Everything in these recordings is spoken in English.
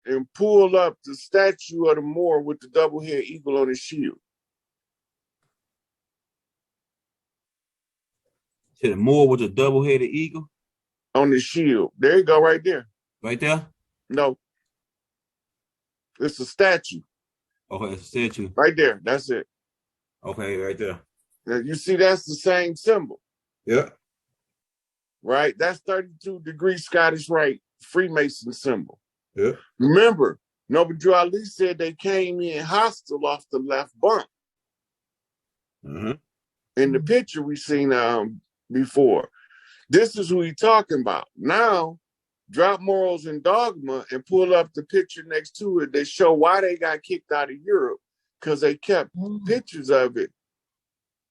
and pull up the statue of the Moor with the double-head eagle on his shield. To the Moor with a double-headed eagle? On his shield. There you go, right there. Right there? No. It's a statue. Okay, it's a statue. Right there. That's it. Okay, right there. Now, you see, that's the same symbol. Yeah. Right? That's 32 degree Scottish Rite Freemason symbol. Yeah. Remember, Noble Drew Ali said they came in hostile off the left bump. Mm-hmm. In the picture we seen before. This is who he's talking about. Now, drop Morals and Dogma and pull up the picture next to it. They show why they got kicked out of Europe, because they kept pictures of it.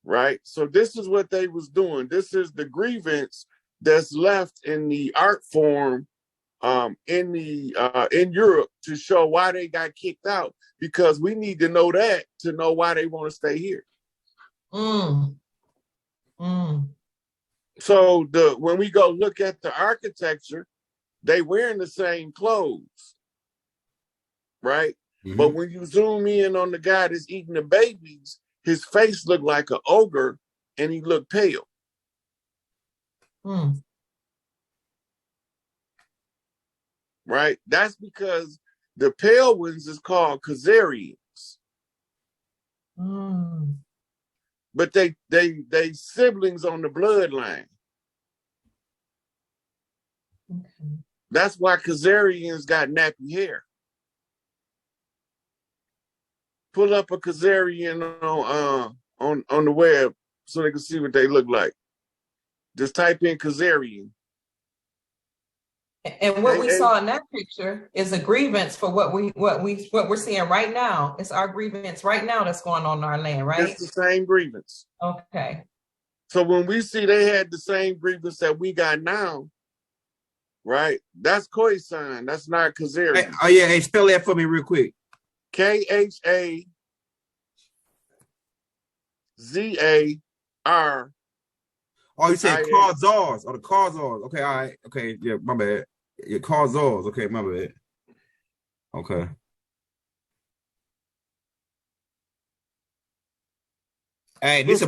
Right? So this is what they was doing. This is the grievance that's left in the art form in Europe to show why they got kicked out, because we need to know that to know why they want to stay here. So when we go look at the architecture, they wearing the same clothes, right? Mm-hmm. But when you zoom in on the guy that's eating the babies, his face looked like an ogre and he looked pale. Right? That's because the pale ones is called Khazarians. But they siblings on the bloodline. Okay. That's why Khazarians got nappy hair. Pull up a Khazarian on the web so they can see what they look like. Just type in Khazarian. And what we saw in that picture is a grievance for what we're seeing right now. It's our grievance right now that's going on in our land, right? It's the same grievance. Okay. So when we see they had the same grievance that we got now, right? That's Khoisan. That's not Khazarian. Hey, spell that for me real quick. Khazar. Oh, you said Khazars. Oh, the Khazars. Okay, all right. Okay, yeah, my bad. Yeah, Khazars. Okay, my bad. Okay. Hey, this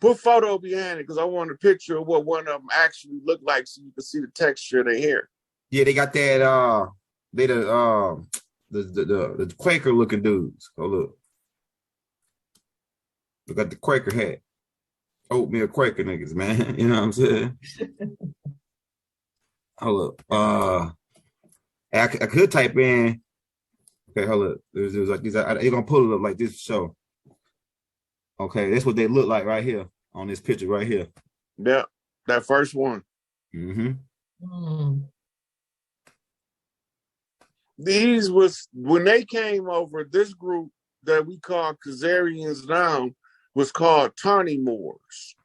put photo behind it because I want a picture of what one of them actually looked like so you can see the texture of their hair. Yeah, they got that. They the Quaker looking dudes. Oh look, look at the Quaker hat. Oatmeal Quaker niggas, man. You know what I'm saying? Hold up. I could type in. Okay, hold up. There's like these. They're gonna pull it up like this show. Okay, that's what they look like right here on this picture right here. Yeah, that first one. These was when they came over. This group that we call Khazarians now was called tonimores.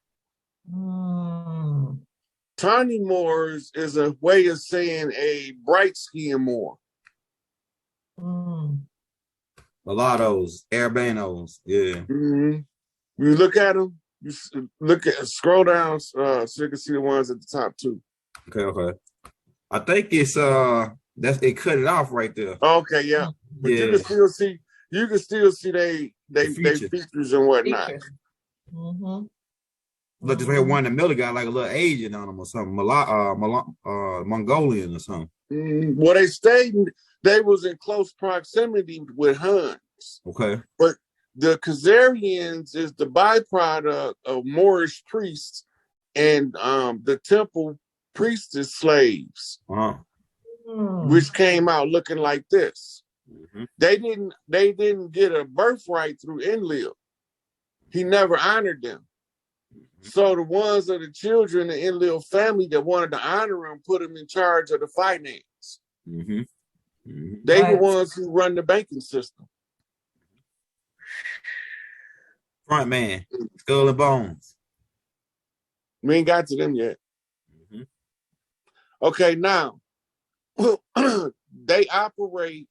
Tonimores is a way of saying a bright-skinned Moor. Mulattoes, Arabanos, yeah. You look at them, scroll down so you can see the ones at the top too. Okay. I think it's they cut it off right there. Okay, yeah. But you can still see they features and whatnot. Look, this right here, one in the middle got like a little Asian on them or something, Mongolian or something. Well, they was in close proximity with Huns. Okay. But the Khazarians is the byproduct of Moorish priests and the temple priestess slaves, which came out looking like this. They didn't get a birthright through Enlil. He never honored them. So the ones of the children in the Enlil family that wanted to honor him put him in charge of the finance. They the ones who run the banking system. Front man, skull and bones. We ain't got to them yet. Okay, now they operate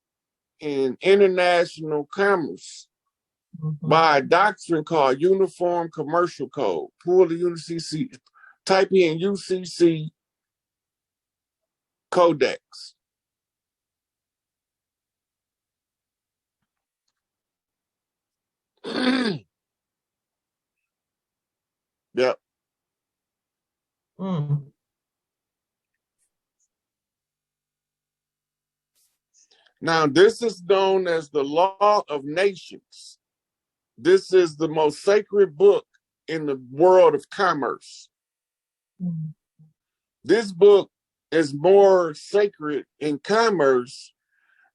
in international commerce by a doctrine called Uniform Commercial Code. Pull the UCC, type in UCC Codex. Yep. Mm. Now, this is known as the Law of Nations. This is the most sacred book in the world of commerce. Mm. This book is more sacred in commerce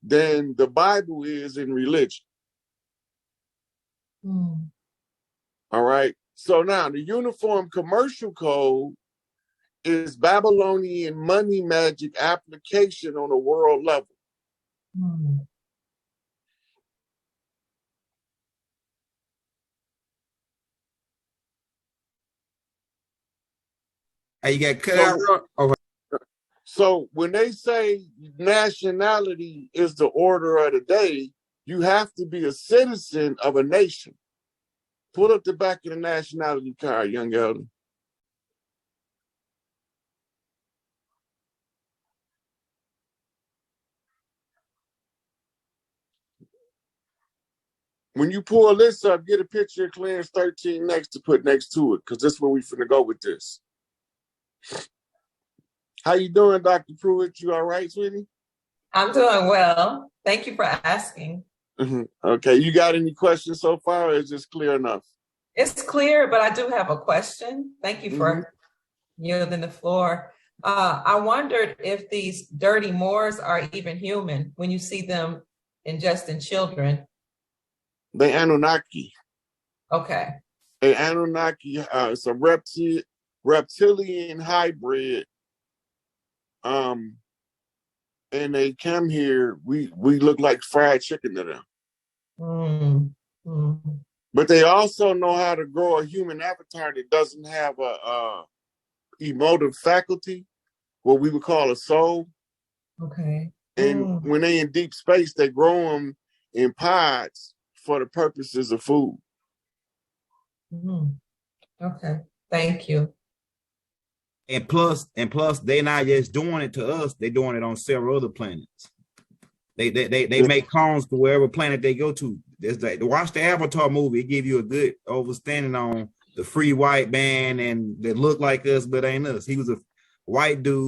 than the Bible is in religion. Mm. All right. So now the Uniform Commercial Code is Babylonian money magic application on a world level. Mm. Hey, you got cut So, out. Oh, so when they say nationality is the order of the day, you have to be a citizen of a nation. Pull up the back of the nationality card, young elder. When you pull this up, get a picture of Clarence 13 next to put next to it, because that's where we finna go with this. How you doing, Dr. Pruitt? You all right, sweetie? I'm doing well. Thank you for asking. Okay, you got any questions so far, or is this clear enough? It's clear, but I do have a question. Thank you for yielding the floor. I wondered if these dirty Moors are even human when you see them ingesting children. They Anunnaki. Okay. They Anunnaki, it's a reptilian hybrid. And they come here, we look like fried chicken to them. Mm. Mm. But they also know how to grow a human avatar that doesn't have a emotive faculty, what we would call a soul. Okay. And when they in deep space, they grow them in pods for the purposes of food. Mm. Okay. Thank you. and plus, they're not just doing it to us; they're doing it on several other planets. They make clones to wherever planet they go to. There's like watch the Avatar movie; it give you a good understanding on the free white man and that look like us but ain't us. He was a white dude